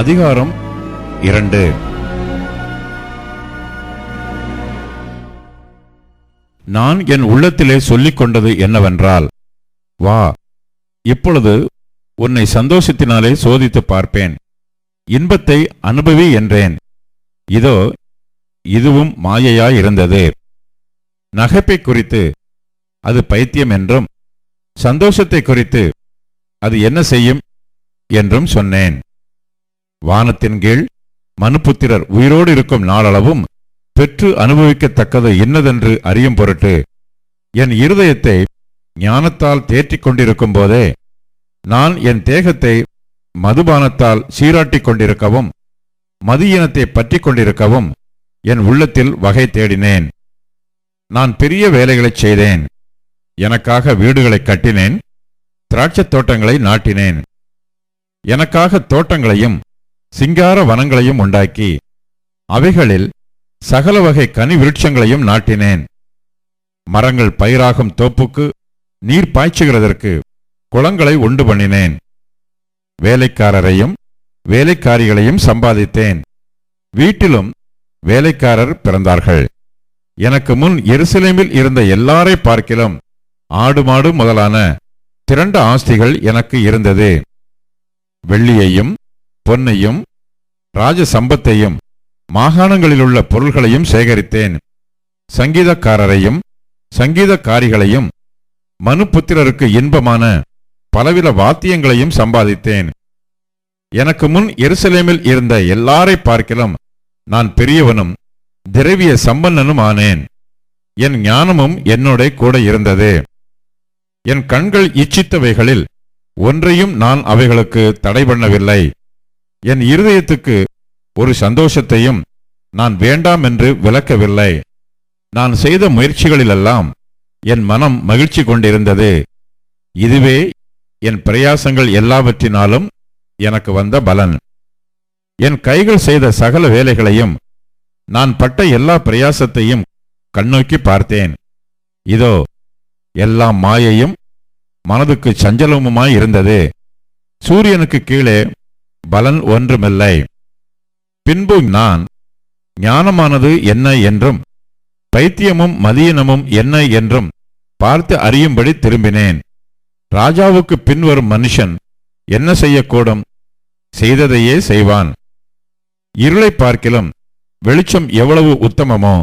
அதிகாரம் 2. நான் என் உள்ளத்திலே சொல்லிக் கொண்டது என்னவென்றால், வா, இப்பொழுது உன்னை சந்தோஷத்தினாலே சோதித்து பார்ப்பேன், இன்பத்தை அனுபவி என்றேன். இதோ இதுவும் மாயையாயிருந்தது. நகைப்பை குறித்து அது பைத்தியம் என்றும், சந்தோஷத்தை குறித்து அது என்ன செய்யும் என்றும் சொன்னேன். வானத்தின் கீழ் மனுபுத்திரர் உயிரோடு இருக்கும் நாளளவும் பெற்று அனுபவிக்கத்தக்கது இன்னதென்று அறியும் பொருட்டு என் இருதயத்தை ஞானத்தால் தேற்றிக் கொண்டிருக்கும் போதே நான் என் தேகத்தை மதுபானத்தால் சீராட்டிக் கொண்டிருக்கவும் மதியினத்தை பற்றி கொண்டிருக்கவும் என் உள்ளத்தில் வகை தேடினேன். நான் பெரிய வேலைகளைச் செய்தேன். எனக்காக வீடுகளை கட்டினேன், திராட்சத் தோட்டங்களை நாட்டினேன். எனக்காக தோட்டங்களையும் சிங்கார வனங்களையும் உண்டாக்கி அவைகளில் சகல வகை கனி விருட்சங்களையும் நாட்டினேன். மரங்கள் பயிராகும் தோப்புக்கு நீர் பாய்ச்சுகிறதற்கு குளங்களை உண்டு பண்ணினேன். வேலைக்காரரையும் வேலைக்காரிகளையும் சம்பாதித்தேன். வீட்டிலும் வேலைக்காரர் பிறந்தார்கள். எனக்கு முன் எருசலேமில் இருந்த எல்லாரை பார்க்கிலும் ஆடு மாடு முதலான திரண்ட ஆஸ்திகள் எனக்கு இருந்தது. வெள்ளியையும் பொன்னையும் ராஜ சம்பத்தையும் மாகாணங்களிலுள்ள பொருள்களையும் சேகரித்தேன். சங்கீதக்காரரையும் சங்கீதக்காரிகளையும் மனுபுத்திரருக்கு இன்பமான பலவித வாத்தியங்களையும் சம்பாதித்தேன். எனக்கு முன் எருசலேமில் இருந்த எல்லாரை பார்க்கிலும் நான் பெரியவனும் திரவிய சம்பன்னனும் ஆனேன். என் ஞானமும் என்னோட கூட இருந்தது. என் கண்கள் இச்சித்தவைகளில் ஒன்றையும் நான் அவைகளுக்கு தடை பண்ணவில்லை. என் இருதயத்துக்கு ஒரு சந்தோஷத்தையும் நான் வேண்டாம் என்று விலக்கவில்லை. நான் செய்த முயற்சிகளிலெல்லாம் என் மனம் மகிழ்ச்சி கொண்டிருந்தது. இதுவே என் பிரயாசங்கள் எல்லாவற்றினாலும் எனக்கு வந்த பலன். என் கைகள் செய்த சகல வேலைகளையும் நான் பட்ட எல்லா பிரயாசத்தையும் கண்ணோக்கி பார்த்தேன். இதோ எல்லாம் மாயையும் மனதுக்கு சஞ்சலமுமாயிருந்தது. சூரியனுக்கு கீழே பலன் ஒன்றுமில்லை. பின்பு நான் ஞானமானது என்ன என்றும் பைத்தியமும் மதியினமும் என்ன என்றும் பார்த்து அறியும்படி திரும்பினேன். ராஜாவுக்கு பின்வரும் மனுஷன் என்ன செய்யக்கூடும்? செய்ததையே செய்வான். இருளை பார்க்கிலும் வெளிச்சம் எவ்வளவு உத்தமமோ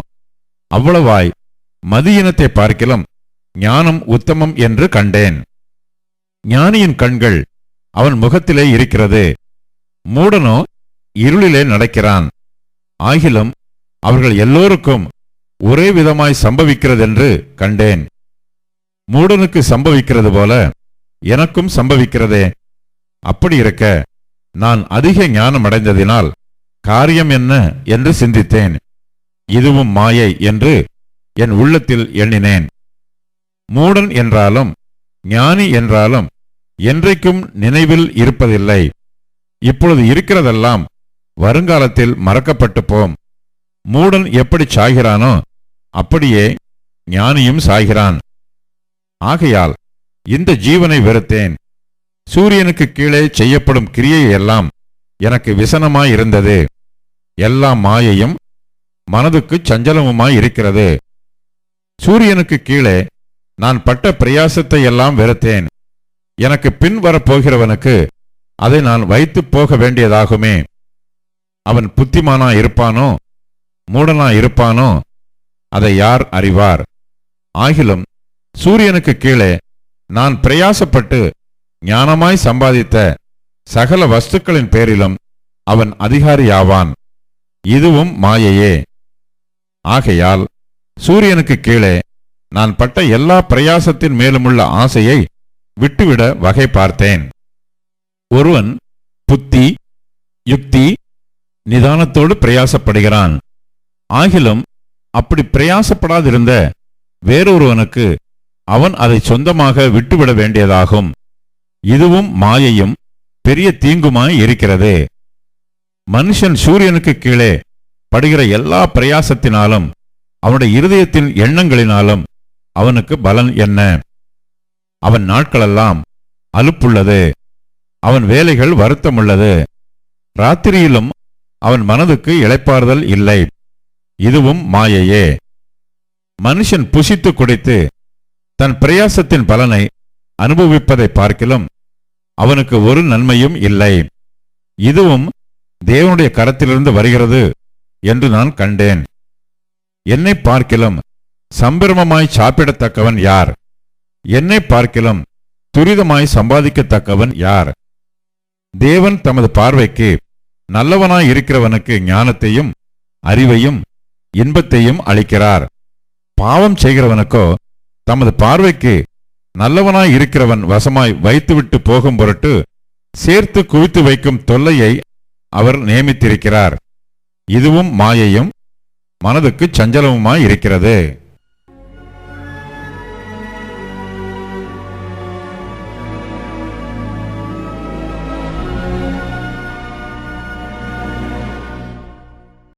அவ்வளவாய் மதியினத்தை பார்க்கிலும் ஞானம் உத்தமம் என்று கண்டேன். ஞானியின் கண்கள் அவன் முகத்திலே இருக்கிறது, மூடனோ இருளிலே நடக்கிறான். ஆகிலும் அவர்கள் எல்லோருக்கும் ஒரே விதமாய் சம்பவிக்கிறதென்று கண்டேன். மூடனுக்கு சம்பவிக்கிறது போல எனக்கும் சம்பவிக்கிறதே. அப்படி இருக்க நான் அதிக ஞானம் அடைந்ததினால் காரியம் என்ன என்று சிந்தித்தேன். இதுவும் மாயை என்று என் உள்ளத்தில் எண்ணினேன். மூடன் என்றாலும் ஞானி என்றாலும் என்றைக்கும் நினைவில் இருப்பதில்லை. இப்பொழுது இருக்கிறதெல்லாம் வருங்காலத்தில் மறக்கப்பட்டு போம். மூடன் எப்படி சாகிறானோ அப்படியே ஞானியும் சாகிறான். ஆகையால் இந்த ஜீவனை வெறுத்தேன். சூரியனுக்கு கீழே செய்யப்படும் கிரியையெல்லாம் எனக்கு விசனமாயிருந்தது. எல்லாம் மாயையும் மனதுக்கு சஞ்சலமுமாயிருக்கிறது. சூரியனுக்கு கீழே நான் பட்ட பிரயாசத்தை எல்லாம் வெறுத்தேன். எனக்கு பின் வரப்போகிறவனுக்கு அதை நான் வைத்து போக வேண்டியதாகுமே. அவன் புத்திமானா இருப்பானோ மூடனா இருப்பானோ அதை யார் அறிவார்? ஆகிலும் சூரியனுக்கு கீழே நான் பிரயாசப்பட்டு ஞானமாய் சம்பாதித்த சகல வஸ்துக்களின் பேரிலும் அவன் அதிகாரியாவான். இதுவும் மாயையே. ஆகையால் சூரியனுக்கு கீழே நான் பட்ட எல்லா பிரயாசத்தின் மேலுமுள்ள ஆசையை விட்டுவிட வகை பார்த்தேன். ஒருவன் புத்தி யுக்தி நிதானத்தோடு பிரயாசப்படுகிறான். ஆகிலும் அப்படி பிரயாசப்படாதிருந்த வேறொருவனுக்கு அவன் அதை சொந்தமாக விட்டுவிட வேண்டியதாகும். இதுவும் மாயையும் பெரிய தீங்குமாய் இருக்கிறது. மனுஷன் சூரியனுக்கு கீழே படுகிற எல்லா பிரயாசத்தினாலும் அவனுடைய இருதயத்தின் எண்ணங்களினாலும் அவனுக்கு பலன் என்ன? அவன் நாட்களெல்லாம் அலுப்புள்ளது, அவன் வேலைகள் வருத்தமுள்ளது. ராத்திரியிலும் அவன் மனதுக்கு இளைப்பாறுதல் இல்லை. இதுவும் மாயையே. மனுஷன் புசித்து குடித்து தன் பிரயாசத்தின் பலனை அனுபவிப்பதை பார்க்கிலும் அவனுக்கு ஒரு நன்மையும் இல்லை. இதுவும் தேவனுடைய கரத்திலிருந்து வருகிறது என்று நான் கண்டேன். என்னை பார்க்கிலும் சம்பிரமமாய் சாப்பிடத்தக்கவன் யார்? என்னை பார்க்கிலும் துரிதமாய் சம்பாதிக்கத்தக்கவன் யார்? தேவன் தமது பார்வைக்கு நல்லவனாய் இருக்கிறவனுக்கு ஞானத்தையும் அறிவையும் இன்பத்தையும் அளிக்கிறார். பாவம் செய்கிறவனுக்கோ தமது பார்வைக்கு நல்லவனாய் இருக்கிறவன் வசமாய் வைத்துவிட்டு போகும் பொருட்டு சேர்த்து குவித்து வைக்கும் தொல்லையை அவர் நியமித்திருக்கிறார். இதுவும் மாயையும் மனதுக்கு சஞ்சலமுமாய் இருக்கிறது.